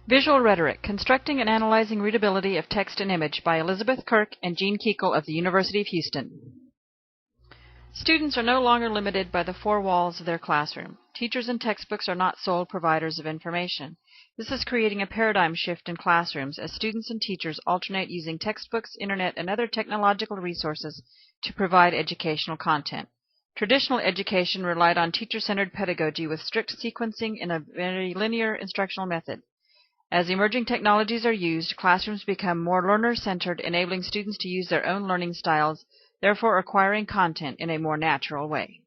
Visual Rhetoric, Constructing and Analyzing Readability of Text and Image by Elizabeth Kirk and Jean Keekle of the University of Houston. Students are no longer limited by the four walls of their classroom. Teachers and textbooks are not sole providers of information. This is creating a paradigm shift in classrooms as students and teachers alternate using textbooks, internet, and other technological resources to provide educational content. Traditional education relied on teacher-centered pedagogy with strict sequencing in a very linear instructional method. As emerging technologies are used, classrooms become more learner-centered, enabling students to use their own learning styles, therefore acquiring content in a more natural way.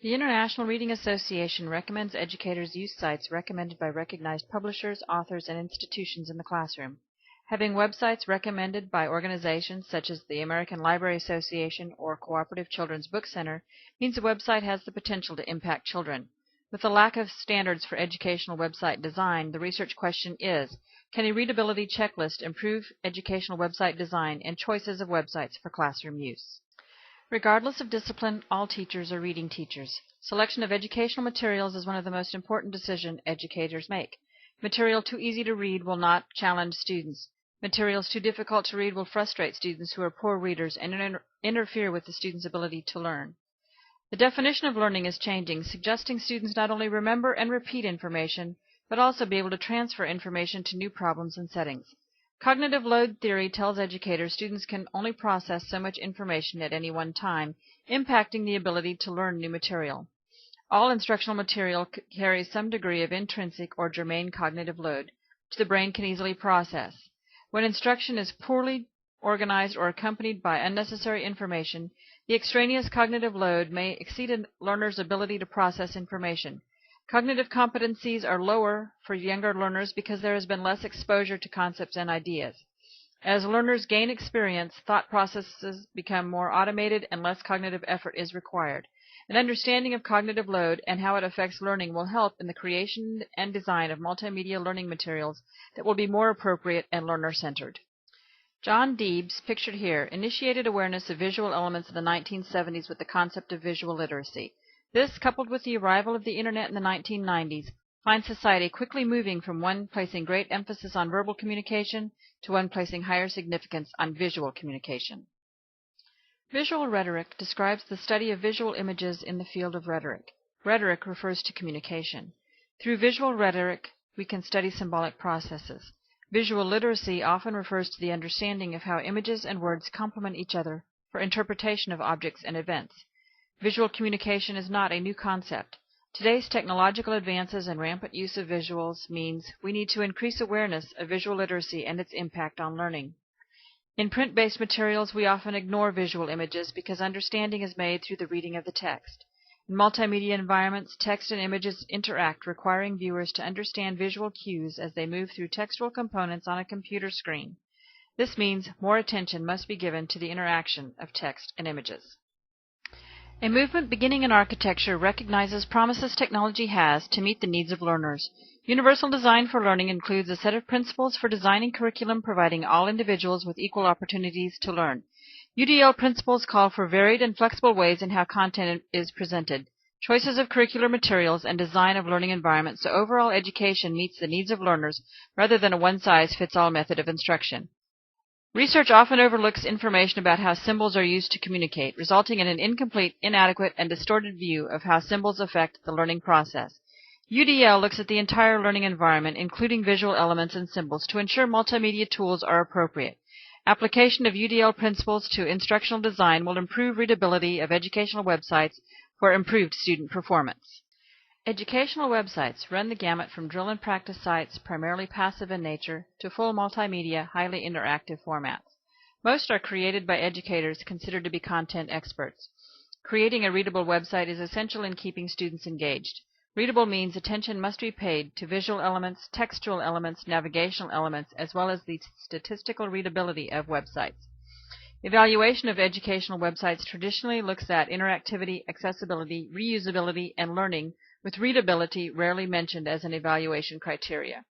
The International Reading Association recommends educators use sites recommended by recognized publishers, authors, and institutions in the classroom. Having websites recommended by organizations such as the American Library Association or Cooperative Children's Book Center means a website has the potential to impact children. With the lack of standards for educational website design, the research question is, can a readability checklist improve educational website design and choices of websites for classroom use? Regardless of discipline, all teachers are reading teachers. Selection of educational materials is one of the most important decisions educators make. Material too easy to read will not challenge students. Materials too difficult to read will frustrate students who are poor readers and interfere with the student's ability to learn. The definition of learning is changing, suggesting students not only remember and repeat information, but also be able to transfer information to new problems and settings. Cognitive load theory tells educators students can only process so much information at any one time, impacting the ability to learn new material. All instructional material carries some degree of intrinsic or germane cognitive load, which the brain can easily process. When instruction is poorly organized or accompanied by unnecessary information, the extraneous cognitive load may exceed a learner's ability to process information. Cognitive competencies are lower for younger learners because there has been less exposure to concepts and ideas. As learners gain experience, thought processes become more automated and less cognitive effort is required. An understanding of cognitive load and how it affects learning will help in the creation and design of multimedia learning materials that will be more appropriate and learner-centered. John Debs, pictured here, initiated awareness of visual elements in the 1970s with the concept of visual literacy. This, coupled with the arrival of the Internet in the 1990s, finds society quickly moving from one placing great emphasis on verbal communication to one placing higher significance on visual communication. Visual rhetoric describes the study of visual images in the field of rhetoric. Rhetoric refers to communication. Through visual rhetoric, we can study symbolic processes. Visual literacy often refers to the understanding of how images and words complement each other for interpretation of objects and events. Visual communication is not a new concept. Today's technological advances and rampant use of visuals means we need to increase awareness of visual literacy and its impact on learning. In print-based materials, we often ignore visual images because understanding is made through the reading of the text. In multimedia environments, text and images interact, requiring viewers to understand visual cues as they move through textual components on a computer screen. This means more attention must be given to the interaction of text and images. A movement beginning in architecture recognizes promises technology has to meet the needs of learners. Universal design for learning includes a set of principles for designing curriculum providing all individuals with equal opportunities to learn. UDL principles call for varied and flexible ways in how content is presented, choices of curricular materials, and design of learning environments so overall education meets the needs of learners rather than a one-size-fits-all method of instruction. Research often overlooks information about how symbols are used to communicate, resulting in an incomplete, inadequate, and distorted view of how symbols affect the learning process. UDL looks at the entire learning environment, including visual elements and symbols, to ensure multimedia tools are appropriate. Application of UDL principles to instructional design will improve readability of educational websites for improved student performance. Educational websites run the gamut from drill and practice sites, primarily passive in nature, to full multimedia, highly interactive formats. Most are created by educators considered to be content experts. Creating a readable website is essential in keeping students engaged. Readable means attention must be paid to visual elements, textual elements, navigational elements, as well as the statistical readability of websites. Evaluation of educational websites traditionally looks at interactivity, accessibility, reusability, and learning, with readability rarely mentioned as an evaluation criteria.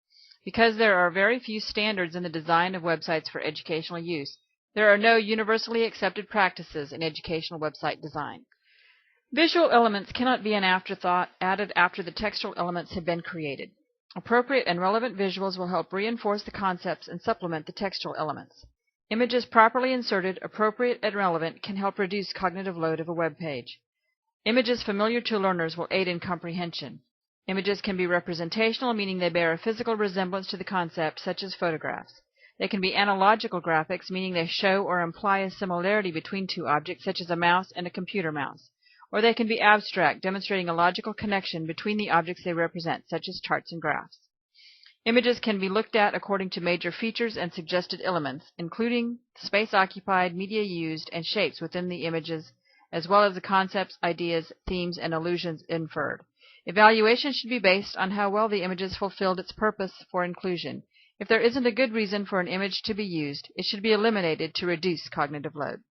Because there are very few standards in the design of websites for educational use, there are no universally accepted practices in educational website design. Visual elements cannot be an afterthought added after the textual elements have been created. Appropriate and relevant visuals will help reinforce the concepts and supplement the textual elements. Images properly inserted, appropriate and relevant, can help reduce cognitive load of a web page. Images familiar to learners will aid in comprehension. Images can be representational, meaning they bear a physical resemblance to the concept, such as photographs. They can be analogical graphics, meaning they show or imply a similarity between two objects, such as a mouse and a computer mouse. Or they can be abstract, demonstrating a logical connection between the objects they represent, such as charts and graphs. Images can be looked at according to major features and suggested elements, including space occupied, media used, and shapes within the images, as well as the concepts, ideas, themes, and allusions inferred. Evaluation should be based on how well the images fulfilled its purpose for inclusion. If there isn't a good reason for an image to be used, it should be eliminated to reduce cognitive load.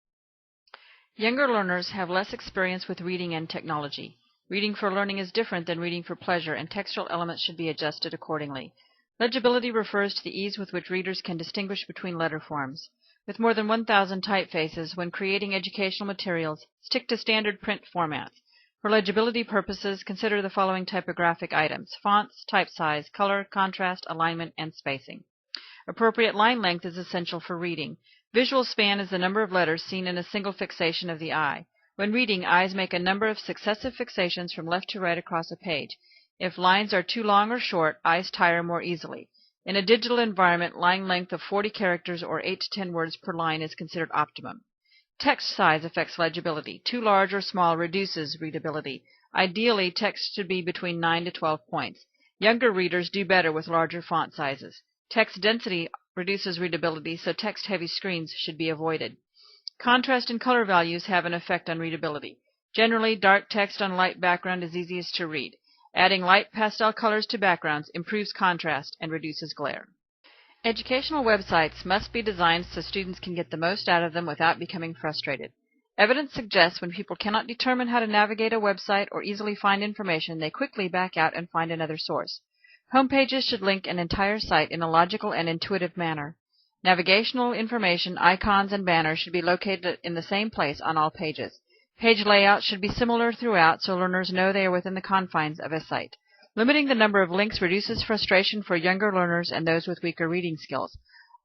Younger learners have less experience with reading and technology. Reading for learning is different than reading for pleasure, and textual elements should be adjusted accordingly. Legibility refers to the ease with which readers can distinguish between letter forms. With more than 1,000 typefaces, when creating educational materials, stick to standard print formats. For legibility purposes, consider the following typographic items: fonts, type size, color, contrast, alignment, and spacing. Appropriate line length is essential for reading. Visual span is the number of letters seen in a single fixation of the eye. When reading, eyes make a number of successive fixations from left to right across a page. If lines are too long or short, eyes tire more easily. In a digital environment, line length of 40 characters or 8 to 10 words per line is considered optimum. Text size affects legibility. Too large or small reduces readability. Ideally, text should be between 9 to 12 points. Younger readers do better with larger font sizes. Text density reduces readability, so text-heavy screens should be avoided. Contrast and color values have an effect on readability. Generally, dark text on light background is easiest to read. Adding light pastel colors to backgrounds improves contrast and reduces glare. Educational websites must be designed so students can get the most out of them without becoming frustrated. Evidence suggests when people cannot determine how to navigate a website or easily find information, they quickly back out and find another source. Homepages should link an entire site in a logical and intuitive manner. Navigational information, icons, and banners should be located in the same place on all pages. Page layout should be similar throughout so learners know they are within the confines of a site. Limiting the number of links reduces frustration for younger learners and those with weaker reading skills.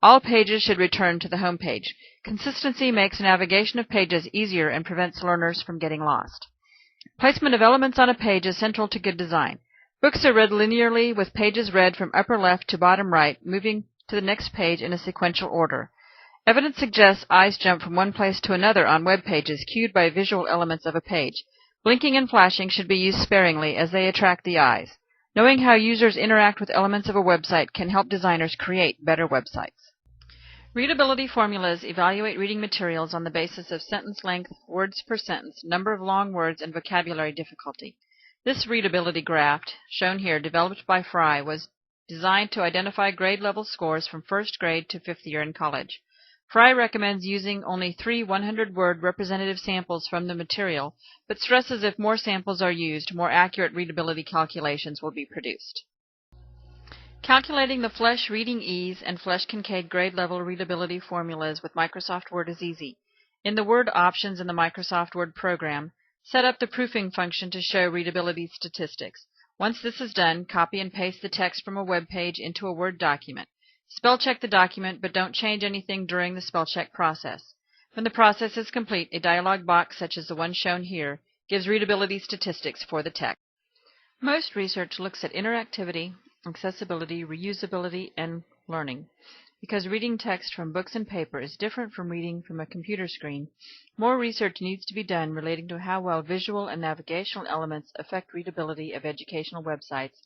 All pages should return to the home page. Consistency makes navigation of pages easier and prevents learners from getting lost. Placement of elements on a page is central to good design. Books are read linearly, with pages read from upper left to bottom right, moving to the next page in a sequential order. Evidence suggests eyes jump from one place to another on web pages cued by visual elements of a page. Blinking and flashing should be used sparingly as they attract the eyes. Knowing how users interact with elements of a website can help designers create better websites. Readability formulas evaluate reading materials on the basis of sentence length, words per sentence, number of long words, and vocabulary difficulty. This readability graph, shown here, developed by Fry, was designed to identify grade level scores from first grade to 5th year in college. Fry recommends using only 3 100-word representative samples from the material, but stresses if more samples are used, more accurate readability calculations will be produced. Calculating the Flesch Reading Ease and Flesch-Kincaid grade level readability formulas with Microsoft Word is easy. In the Word options in the Microsoft Word program, set up the proofing function to show readability statistics. Once this is done, copy and paste the text from a web page into a Word document. Spell check the document, but don't change anything during the spell check process. When the process is complete, a dialog box, such as the one shown here, gives readability statistics for the text. Most research looks at interactivity, accessibility, reusability, and learning. Because reading text from books and paper is different from reading from a computer screen, more research needs to be done relating to how well visual and navigational elements affect readability of educational websites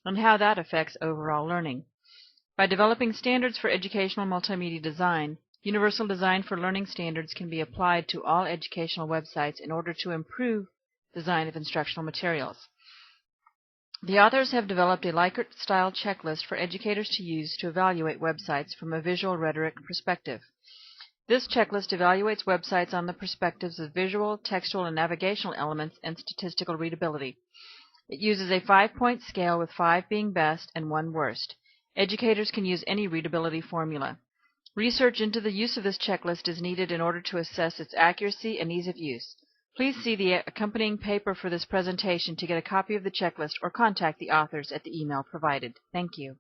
and how that affects overall learning. By developing standards for educational multimedia design, universal design for learning standards can be applied to all educational websites in order to improve design of instructional materials. The authors have developed a Likert-style checklist for educators to use to evaluate websites from a visual rhetoric perspective. This checklist evaluates websites on the perspectives of visual, textual, and navigational elements and statistical readability. It uses a 5-point scale with 5 being best and 1 worst. Educators can use any readability formula. Research into the use of this checklist is needed in order to assess its accuracy and ease of use. Please see the accompanying paper for this presentation to get a copy of the checklist or contact the authors at the email provided. Thank you.